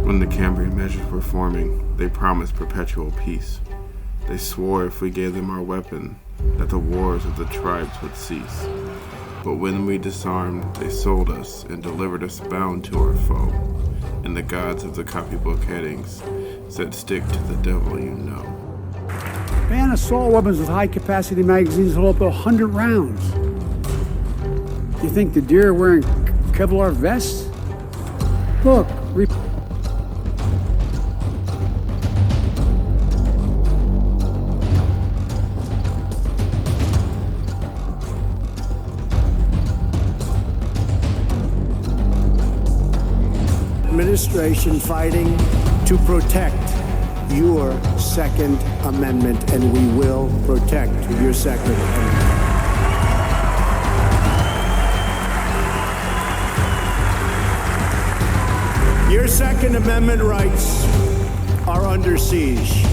When the Cambrian measures were forming, they promised perpetual peace. They swore if we gave them our weapon, that the wars of the tribes would cease. But when we disarmed, they sold us and delivered us bound to our foe. And the gods of the copybook headings said, stick to the devil you know. Ban assault weapons with high-capacity magazines hold up to 100 rounds. You think the deer are wearing Kevlar vests? Look, administration fighting to protect your Second Amendment, and we will protect your Second Amendment. Your Second Amendment rights are under siege,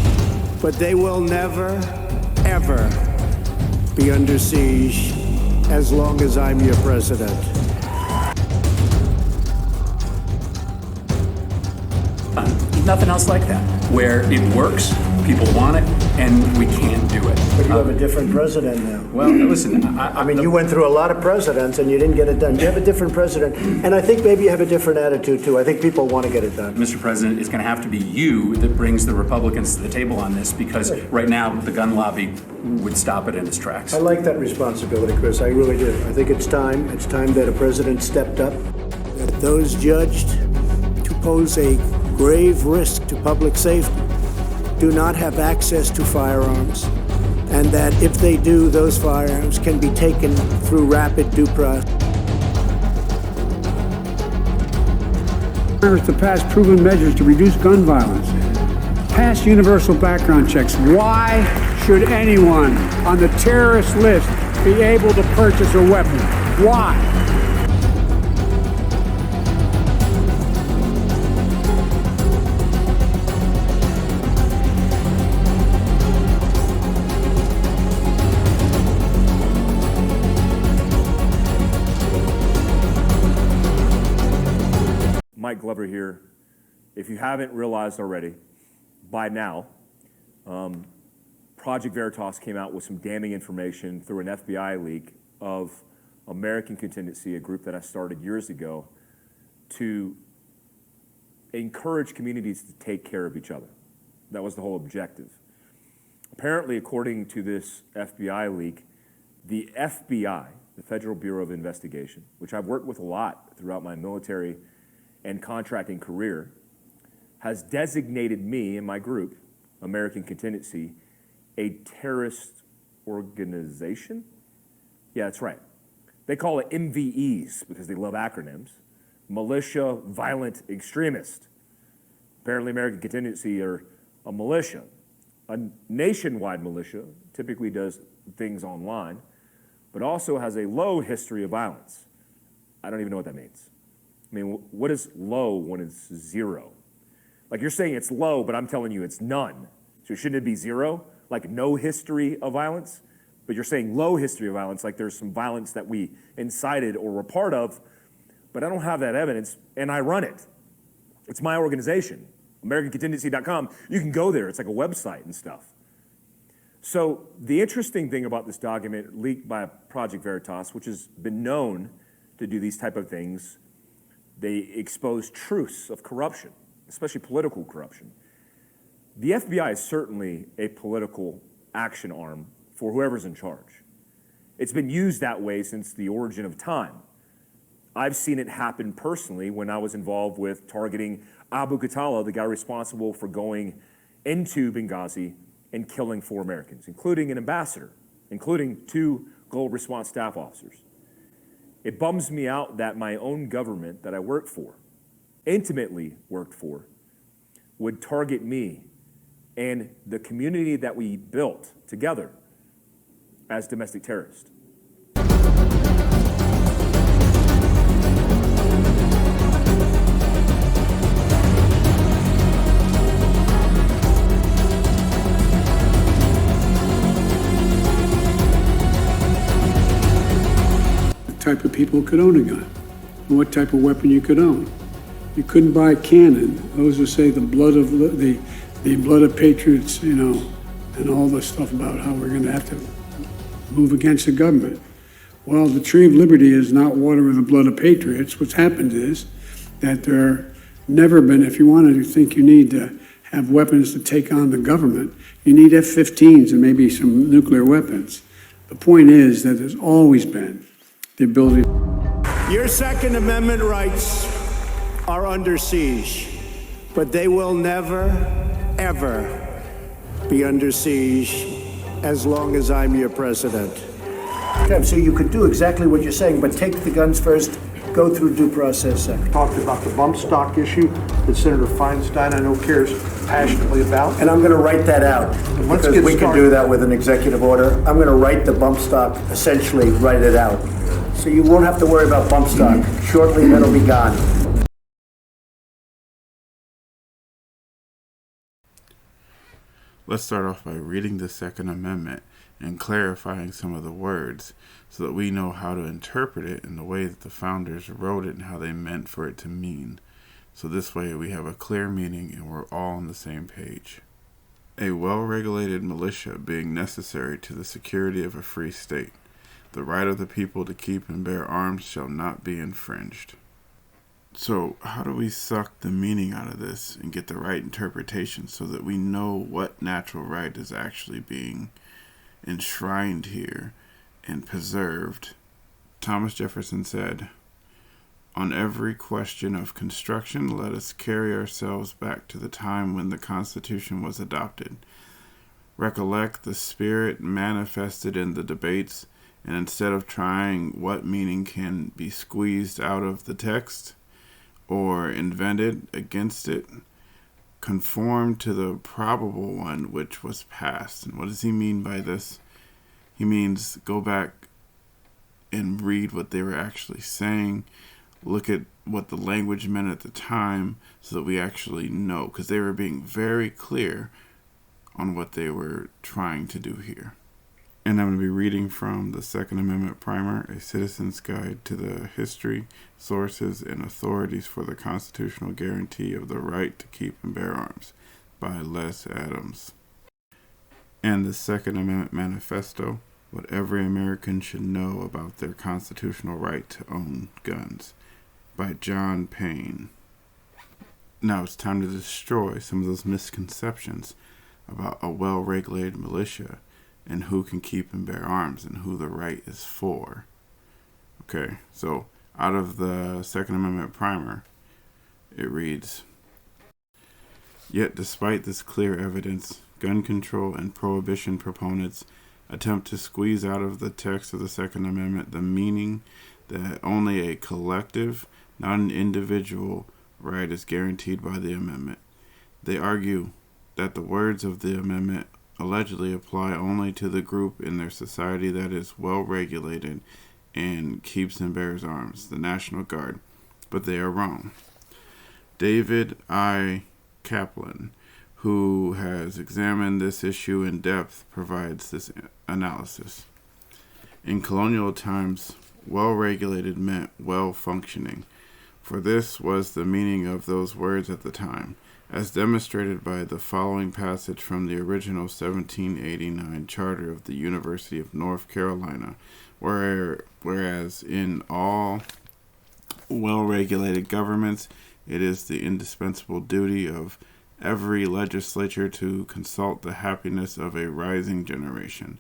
but they will never, ever be under siege as long as I'm your president. Nothing else like that, where it works, people want it, and we can't do it. But you have a different president now. Well, listen, I mean, you went through a lot of presidents and you didn't get it done. You have a different president, and I think maybe you have a different attitude too. I think people want to get it done. Mr. President, it's going to have to be you that brings the Republicans to the table on this, because right now the gun lobby would stop it in its tracks. I like that responsibility, Chris. I really do. I think it's time. It's time that a president stepped up, that those judged to pose a grave risk to public safety do not have access to firearms, and that if they do, those firearms can be taken through rapid due process. Congress to pass proven measures to reduce gun violence. Pass universal background checks. Why should anyone on the terrorist list be able to purchase a weapon? Why? Mike Glover here. If you haven't realized already, by now, Project Veritas came out with some damning information through an FBI leak of American Contingency, a group that I started years ago to encourage communities to take care of each other. That was the whole objective. Apparently, according to this FBI leak, the FBI, the Federal Bureau of Investigation, which I've worked with a lot throughout my military and contracting career, has designated me and my group, American Contingency, a terrorist organization? Yeah, that's right. They call it MVEs because they love acronyms. Militia Violent Extremist. Apparently American Contingency are a militia. A nationwide militia typically does things online, but also has a low history of violence. I don't even know what that means. I mean, what is low when it's zero? Like, you're saying it's low, but I'm telling you it's none. So shouldn't it be zero? Like no history of violence? But you're saying low history of violence, like there's some violence that we incited or were part of, but I don't have that evidence, and I run it. It's my organization, AmericanContingency.com. You can go there. It's like a website and stuff. So the interesting thing about this document leaked by Project Veritas, which has been known to do these type of things, they expose truths of corruption, especially political corruption. The FBI is certainly a political action arm for whoever's in charge. It's been used that way since the origin of time. I've seen it happen personally when I was involved with targeting Abu Qatala, the guy responsible for going into Benghazi and killing 4 Americans, including an ambassador, including 2 Global Response staff officers. It bums me out that my own government that I work for, intimately worked for, would target me and the community that we built together as domestic terrorists. Type of people could own a gun, and what type of weapon you could own. You couldn't buy cannon. Those who say the blood of patriots, you know, and all this stuff about how we're going to have to move against the government. Well, the tree of liberty is not water with the blood of patriots. What's happened is that there never been, if you want to think you need to have weapons to take on the government, you need F-15s and maybe some nuclear weapons. The point is that there's always been the ability. Your Second Amendment rights are under siege, but they will never, ever be under siege as long as I'm your president. So you could do exactly what you're saying, but take the guns first, go through due process second. Talked about the bump stock issue that Senator Feinstein, I know, cares passionately about. And I'm going to write that out, because we can do that with an executive order. I'm going to write the bump stock, essentially write it out. So you won't have to worry about bump stock. Shortly, that'll be gone. Let's start off by reading the Second Amendment and clarifying some of the words so that we know how to interpret it in the way that the founders wrote it and how they meant for it to mean. So this way we have a clear meaning and we're all on the same page. A well-regulated militia being necessary to the security of a free state. The right of the people to keep and bear arms shall not be infringed. So how do we suck the meaning out of this and get the right interpretation so that we know what natural right is actually being enshrined here and preserved? Thomas Jefferson said, "On every question of construction, let us carry ourselves back to the time when the Constitution was adopted. Recollect the spirit manifested in the debates, and instead of trying what meaning can be squeezed out of the text or invented against it, conform to the probable one which was passed." And what does he mean by this? He means go back and read what they were actually saying, look at what the language meant at the time so that we actually know, because they were being very clear on what they were trying to do here. And I'm going to be reading from the Second Amendment Primer, A Citizen's Guide to the History, Sources, and Authorities for the Constitutional Guarantee of the Right to Keep and Bear Arms by Les Adams. And the Second Amendment Manifesto, What Every American Should Know About Their Constitutional Right to Own Guns by John Paine. Now it's time to destroy some of those misconceptions about a well-regulated militia and who can keep and bear arms and who the right is for. Okay, so out of the Second Amendment Primer, it reads, "Yet despite this clear evidence, gun control and prohibition proponents attempt to squeeze out of the text of the Second Amendment the meaning that only a collective, not an individual, right is guaranteed by the amendment. They argue that the words of the amendment allegedly apply only to the group in their society that is well regulated and keeps and bears arms, the National Guard, but they are wrong." David I. Kaplan, who has examined this issue in depth, provides this analysis. In colonial times, well-regulated meant well-functioning, for this was the meaning of those words at the time, as demonstrated by the following passage from the original 1789 Charter of the University of North Carolina, whereas in all well-regulated governments, it is the indispensable duty of every legislature to consult the happiness of a rising generation.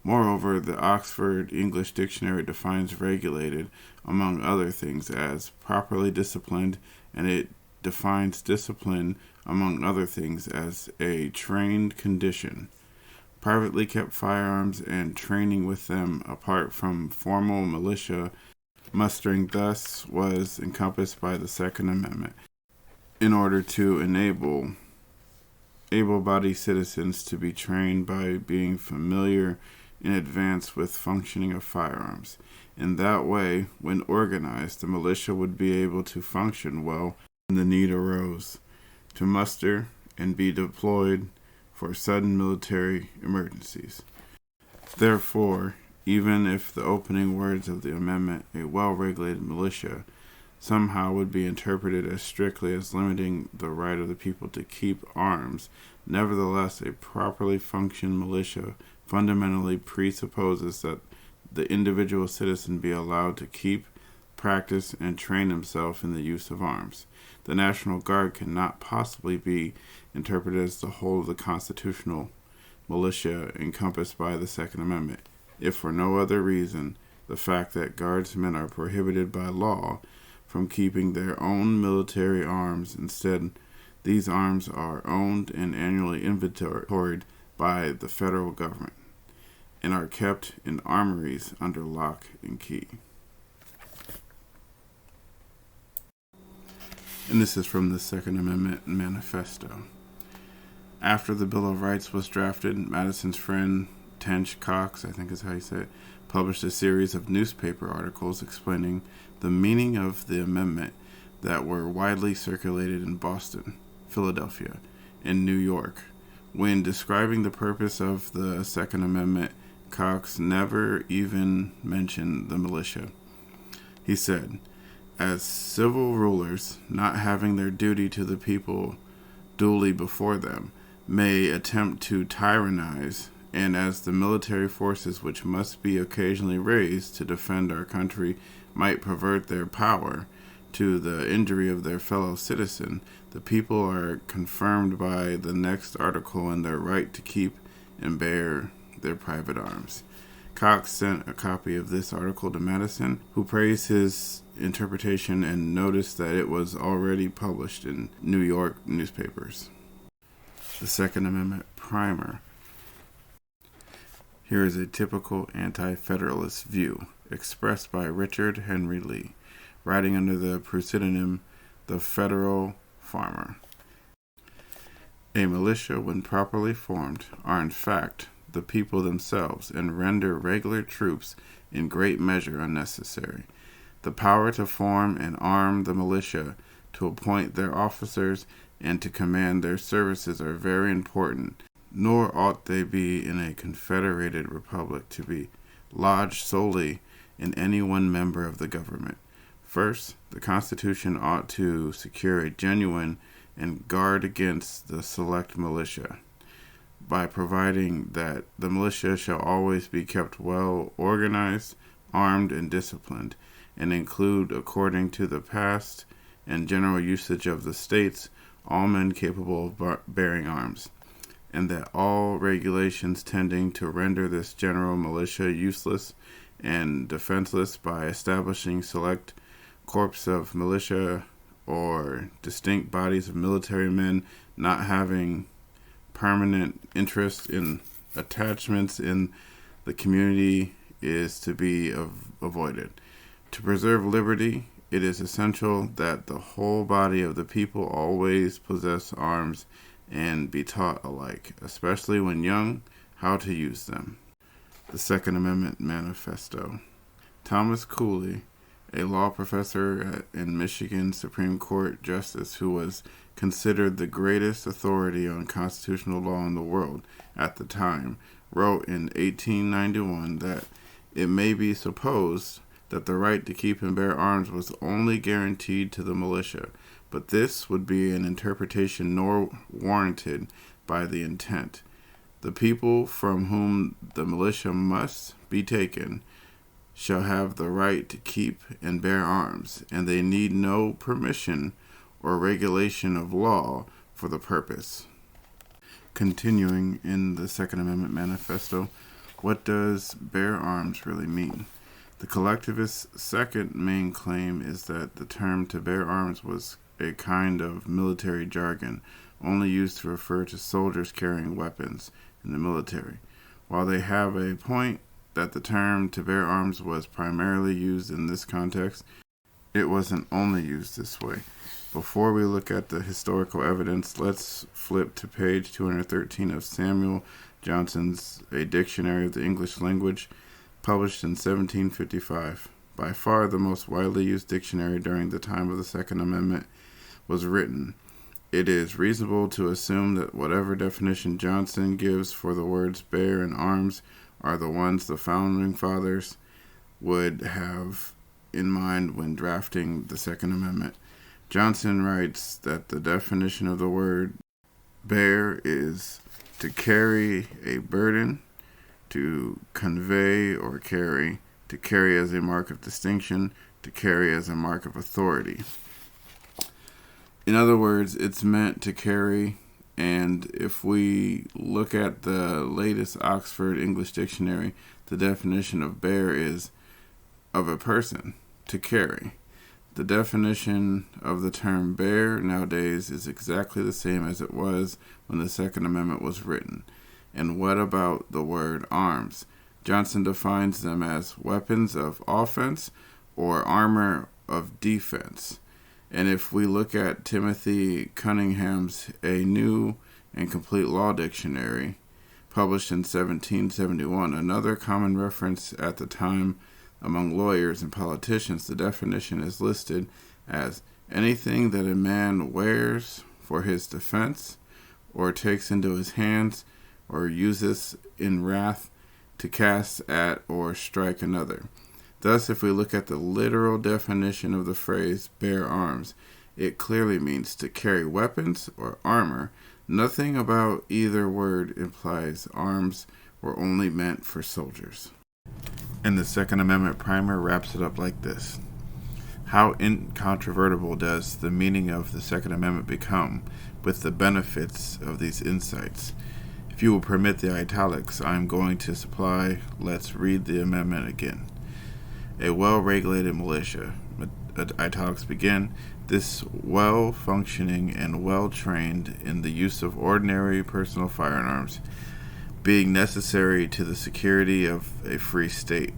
Moreover, the Oxford English Dictionary defines regulated, among other things, as properly disciplined, and it defines discipline, among other things, as a trained condition. Privately kept firearms and training with them apart from formal militia mustering thus was encompassed by the Second Amendment in order to enable able-bodied citizens to be trained by being familiar in advance with functioning of firearms. In that way, when organized, the militia would be able to function well when the need arose to muster and be deployed for sudden military emergencies. Therefore, even if the opening words of the amendment, a well-regulated militia, somehow would be interpreted as strictly as limiting the right of the people to keep arms. Nevertheless, a properly functioning militia fundamentally presupposes that the individual citizen be allowed to keep, practice, and train himself in the use of arms. The National Guard cannot possibly be interpreted as the whole of the constitutional militia encompassed by the Second Amendment, if for no other reason the fact that guardsmen are prohibited by law from keeping their own military arms. Instead, these arms are owned and annually inventoried by the federal government and are kept in armories under lock and key. And this is from the Second Amendment Manifesto. After the Bill of Rights was drafted, Madison's friend Tench Coxe, I think is how you say it, published a series of newspaper articles explaining the meaning of the amendment that were widely circulated in Boston, Philadelphia, and New York. When describing the purpose of the Second Amendment, Coxe never even mentioned the militia. He said, "As civil rulers, not having their duty to the people duly before them, may attempt to tyrannize, and as the military forces which must be occasionally raised to defend our country might pervert their power to the injury of their fellow citizen, the people are confirmed by the next article in their right to keep and bear their private arms." Coxe sent a copy of this article to Madison, who praised his interpretation and noticed that it was already published in New York newspapers. The Second Amendment Primer. Here is a typical anti-federalist view, expressed by Richard Henry Lee, writing under the pseudonym The Federal Farmer. A militia, when properly formed, are in fact the people themselves, and render regular troops in great measure unnecessary. The power to form and arm the militia, to appoint their officers, and to command their services are very important, nor ought they be in a confederated republic to be lodged solely in any one member of the government. First, the Constitution ought to secure a genuine and guard against the select militia, by providing that the militia shall always be kept well organized, armed, and disciplined, and include, according to the past and general usage of the states, all men capable of bearing arms, and that all regulations tending to render this general militia useless and defenseless by establishing select corps of militia or distinct bodies of military men not having permanent interest in attachments in the community is to be avoided. To preserve liberty, it is essential that the whole body of the people always possess arms and be taught alike, especially when young, how to use them. The Second Amendment Manifesto. Thomas Cooley, a law professor and Michigan Supreme Court justice who was considered the greatest authority on constitutional law in the world at the time, wrote in 1891 that it may be supposed that the right to keep and bear arms was only guaranteed to the militia, but this would be an interpretation nor warranted by the intent. The people from whom the militia must be taken shall have the right to keep and bear arms, and they need no permission or regulation of law for the purpose. Continuing in the Second Amendment Manifesto, what does bear arms really mean? The collectivist's second main claim is that the term to bear arms was a kind of military jargon, only used to refer to soldiers carrying weapons in the military. While they have a point that the term to bear arms was primarily used in this context, it wasn't only used this way. Before we look at the historical evidence, let's flip to page 213 of Samuel Johnson's A Dictionary of the English Language, published in 1755. By far the most widely used dictionary during the time of the Second Amendment was written. It is reasonable to assume that whatever definition Johnson gives for the words bear and arms are the ones the founding fathers would have in mind when drafting the Second Amendment. Johnson writes that the definition of the word bear is to carry a burden, to convey or carry, to carry as a mark of distinction, to carry as a mark of authority. In other words, it's meant to carry, and if we look at the latest Oxford English Dictionary, the definition of bear is of a person, to carry. The definition of the term bear nowadays is exactly the same as it was when the Second Amendment was written. And what about the word arms? Johnson defines them as weapons of offense or armor of defense. And if we look at Timothy Cunningham's A New and Complete Law Dictionary, published in 1771, another common reference at the time among lawyers and politicians, the definition is listed as anything that a man wears for his defense, or takes into his hands, or uses in wrath to cast at or strike another. Thus, if we look at the literal definition of the phrase bear arms, it clearly means to carry weapons or armor. Nothing about either word implies arms were only meant for soldiers. And the Second Amendment primer wraps it up like this. How incontrovertible does the meaning of the Second Amendment become with the benefits of these insights? If you will permit the italics I am going to supply, let's read the amendment again. A well-regulated militia, italics begin, this well-functioning and well-trained in the use of ordinary personal firearms, being necessary to the security of a free state.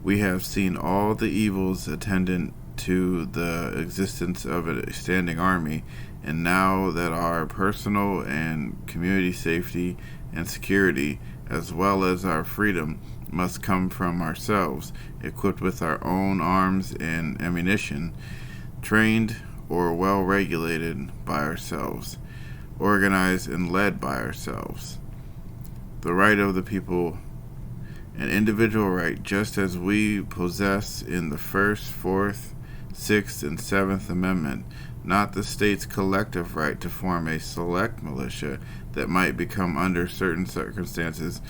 We have seen all the evils attendant to the existence of a standing army, and now that our personal and community safety and security, as well as our freedom, must come from ourselves, equipped with our own arms and ammunition, trained or well regulated by ourselves, organized and led by ourselves. The right of the people, an individual right, just as we possess in the First, Fourth, Sixth, and Seventh Amendment, not the state's collective right to form a select militia that might become, under certain circumstances,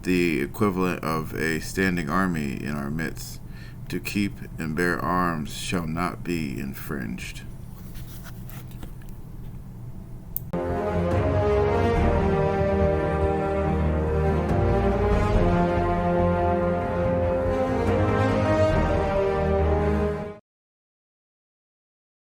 the equivalent of a standing army in our midst. To keep and bear arms shall not be infringed.